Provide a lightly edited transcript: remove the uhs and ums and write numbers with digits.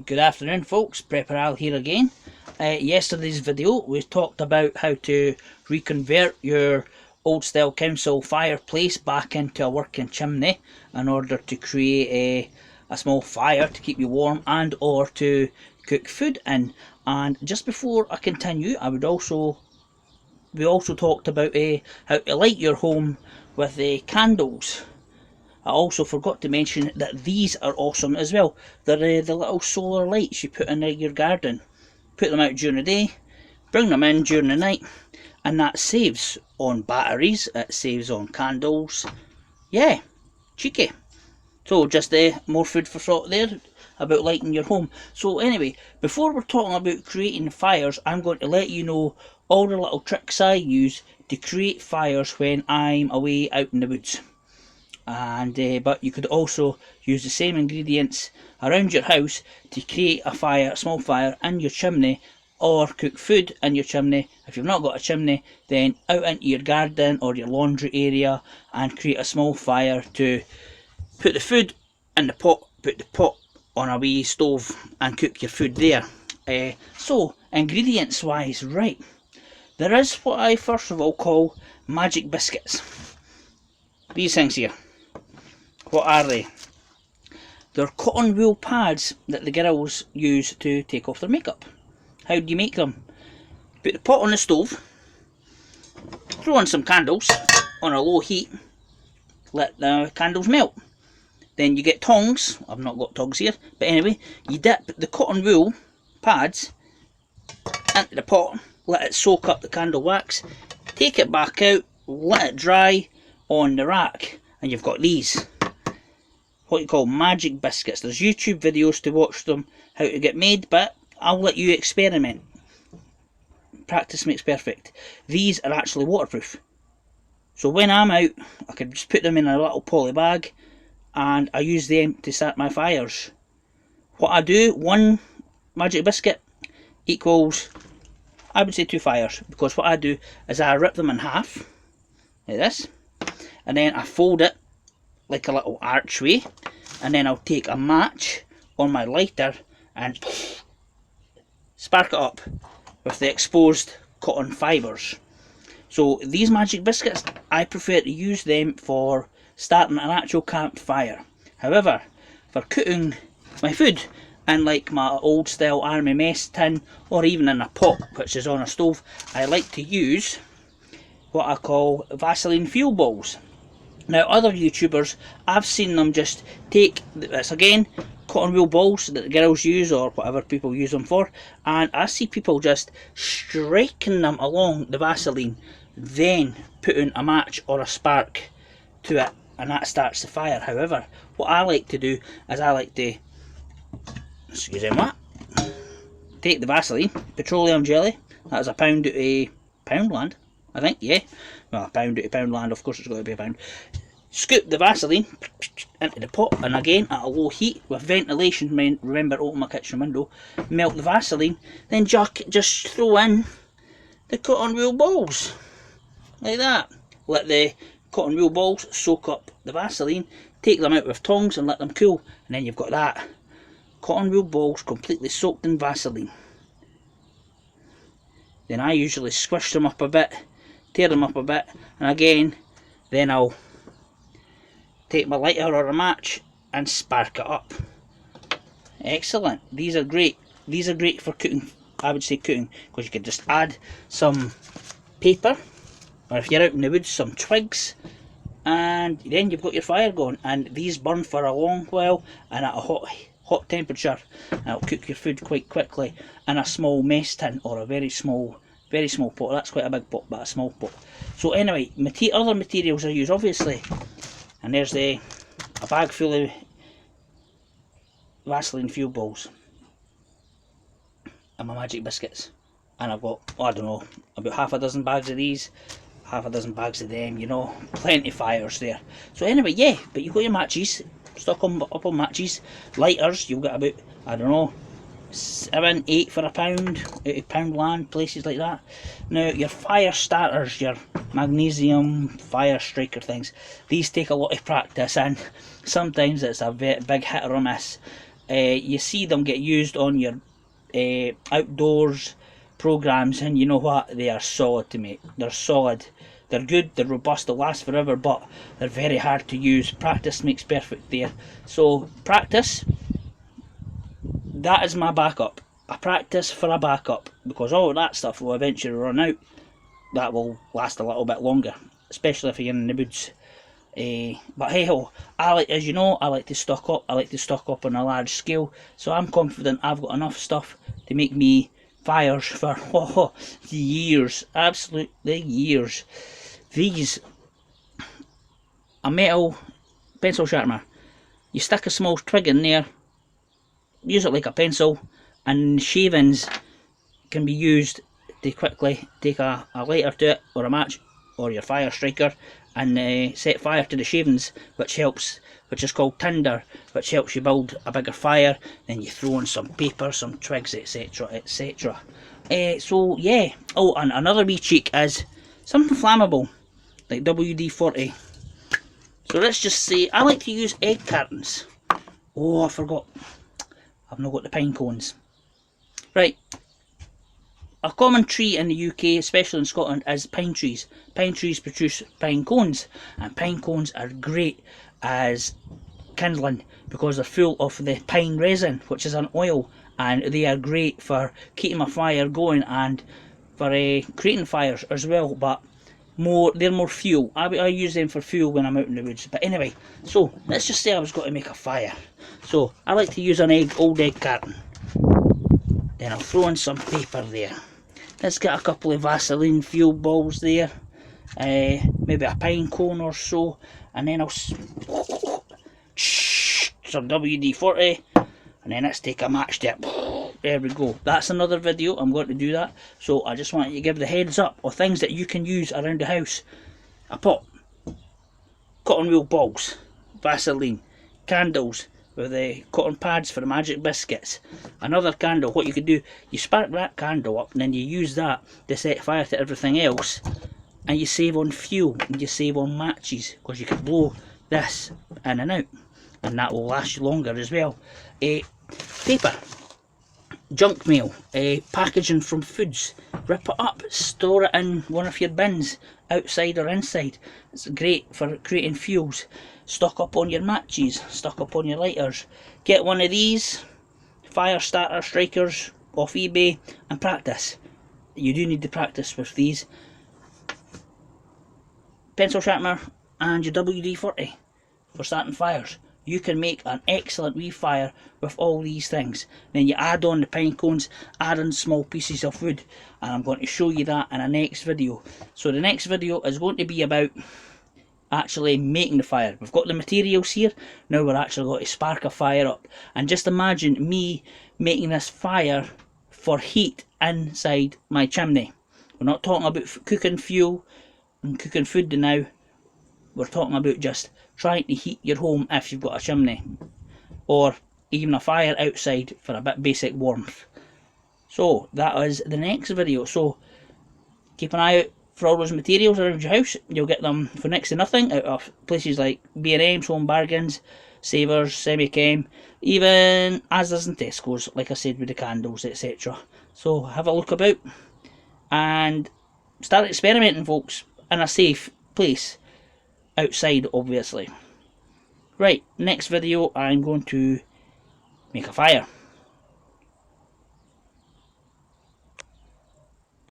Good afternoon folks, Prepper Al here again. Yesterday's video we talked about how to reconvert your old style council fireplace back into a working chimney in order to create a small fire to keep you warm and or to cook food in. And just before I continue, we also talked about how to light your home with candles. I also forgot to mention that these are awesome as well. They're the little solar lights you put in your garden. Put them out during the day, bring them in during the night, and that saves on batteries, it saves on candles. Yeah, cheeky. So just more food for thought there about lighting your home. So anyway, before we're talking about creating fires, I'm going to let you know all the little tricks I use to create fires when I'm away out in the woods. And but you could also use the same ingredients around your house to create a small fire in your chimney, or cook food in your chimney. If you've not got a chimney, then out into your garden or your laundry area and create a small fire to put the food in the pot, put the pot on a wee stove and cook your food there. So ingredients wise, right, there is what I first of all call magic biscuits. These things here. What are they? They're cotton wool pads that the girls use to take off their makeup. How do you make them? Put the pot on the stove, throw on some candles on a low heat, let the candles melt. Then you get tongs. I've not got tongs here, but anyway, you dip the cotton wool pads into the pot, let it soak up the candle wax, take it back out, let it dry on the rack, and you've got these. What you call magic biscuits. There's YouTube videos to watch them, how to get made, but I'll let you experiment. Practice makes perfect. These are actually waterproof. So when I'm out, I can just put them in a little poly bag and I use them to start my fires. What I do, one magic biscuit equals, I would say 2 fires, because what I do is I rip them in half, like this, and then I fold it like a little archway, and then I'll take a match on my lighter and spark it up with the exposed cotton fibres. So these magic biscuits, I prefer to use them for starting an actual campfire. However, for cooking my food in like my old style army mess tin, or even in a pot which is on a stove, I like to use what I call Vaseline fuel balls. Now other YouTubers, I've seen them just take, this again, cotton wool balls that the girls use or whatever people use them for, and I see people just striking them along the Vaseline, then putting a match or a spark to it, and that starts the fire. However, what I like to do is I like to, excuse me, take the Vaseline, petroleum jelly, that is a pound out of Poundland, I think, yeah. Well, a pound out of Poundland, of course it's got to be a pound. Scoop the Vaseline into the pot, and again at a low heat with ventilation, remember, open my kitchen window, melt the Vaseline, then just throw in the cotton wool balls, like that. Let the cotton wool balls soak up the Vaseline, take them out with tongs and let them cool, and then you've got that. Cotton wool balls completely soaked in Vaseline. Then I usually squish them up a bit, tear them up a bit, and again, then I'll take my lighter or a match and spark it up. Excellent. These are great. These are great for cooking. I would say cooking, because you could just add some paper, or if you're out in the woods, some twigs, and then you've got your fire going. And these burn for a long while and at a hot temperature, and it'll cook your food quite quickly in a small mess tin or a very small pot. That's quite a big pot, but a small pot. So anyway, other materials I use, obviously, and there's a bag full of Vaseline fuel balls and my magic biscuits, and I've got, I don't know, about half a dozen bags of these, half a dozen bags of them, you know, plenty of fires there. So anyway, yeah, but you've got your matches, stock them up on matches. Lighters, you've got about, I don't know, 7, 8 for a pound, out of Poundland, places like that. Now your fire starters, your magnesium fire striker things, these take a lot of practice, and sometimes it's a very big hit or a miss. you see them get used on your outdoors programs, and you know what, they are solid to make. They're solid, they're good, they're robust, they'll last forever, but they're very hard to use. Practice makes perfect there. So practice, that is my backup. I practice for a backup, because all of that stuff will eventually run out. That will last a little bit longer, especially if you're in the woods. But hey ho, as you know, I like to stock up. I like to stock up on a large scale, so I'm confident I've got enough stuff to make me fires for years, absolutely years. These, a metal pencil sharpener. You stick a small twig in there, use it like a pencil, and shavings can be used to quickly take a lighter to it, or a match, or your fire striker, and set fire to the shavings, which is called tinder, which helps you build a bigger fire. Then you throw in some paper, some twigs, etc, etc. So yeah. Oh, and another wee cheek is something flammable, like WD-40. So let's just say I like to use egg cartons. Oh, I forgot, I've not got the pine cones. Right, a common tree in the UK, especially in Scotland, is pine trees. Pine trees produce pine cones, and pine cones are great as kindling because they're full of the pine resin, which is an oil, and they are great for keeping a fire going and for creating fires as well. But they're more fuel. I use them for fuel when I'm out in the woods. But anyway, so let's just say I was going to make a fire. So I like to use an old egg carton. Then I'll throw in some paper there. Let's get a couple of Vaseline fuel balls there, maybe a pine cone or so, and then I'll some WD-40, and then let's take a match to it. There we go. That's another video. I'm going to do that. So I just want you to give the heads up of things that you can use around the house. A pot, cotton wool balls, Vaseline, candles with the cotton pads for the magic biscuits. Another candle, what you could do, you spark that candle up and then you use that to set fire to everything else, and you save on fuel and you save on matches, because you can blow this in and out, and that will last you longer as well. Paper, junk mail, packaging from foods, rip it up, store it in one of your bins, outside or inside. It's great for creating fuels. Stock up on your matches, stock up on your lighters. Get one of these fire starter strikers off eBay and practice. You do need to practice with these. Pencil sharpener and your WD-40 for starting fires. You can make an excellent wee fire with all these things. Then you add on the pine cones, add on small pieces of wood, and I'm going to show you that in a next video. So the next video is going to be about actually making the fire. We've got the materials here, now we're actually going to spark a fire up. And just imagine me making this fire for heat inside my chimney. We're not talking about cooking fuel and cooking food now. We're talking about just trying to heat your home if you've got a chimney, or even a fire outside for a bit basic warmth. So that is the next video. So keep an eye out for all those materials around your house. You'll get them for next to nothing out of places like B&M's, Home Bargains, Savers, Semichem, even Asda's and Tesco's, like I said, with the candles, etc. So have a look about and start experimenting, folks, in a safe place. Outside, obviously. Right, next video I'm going to make a fire.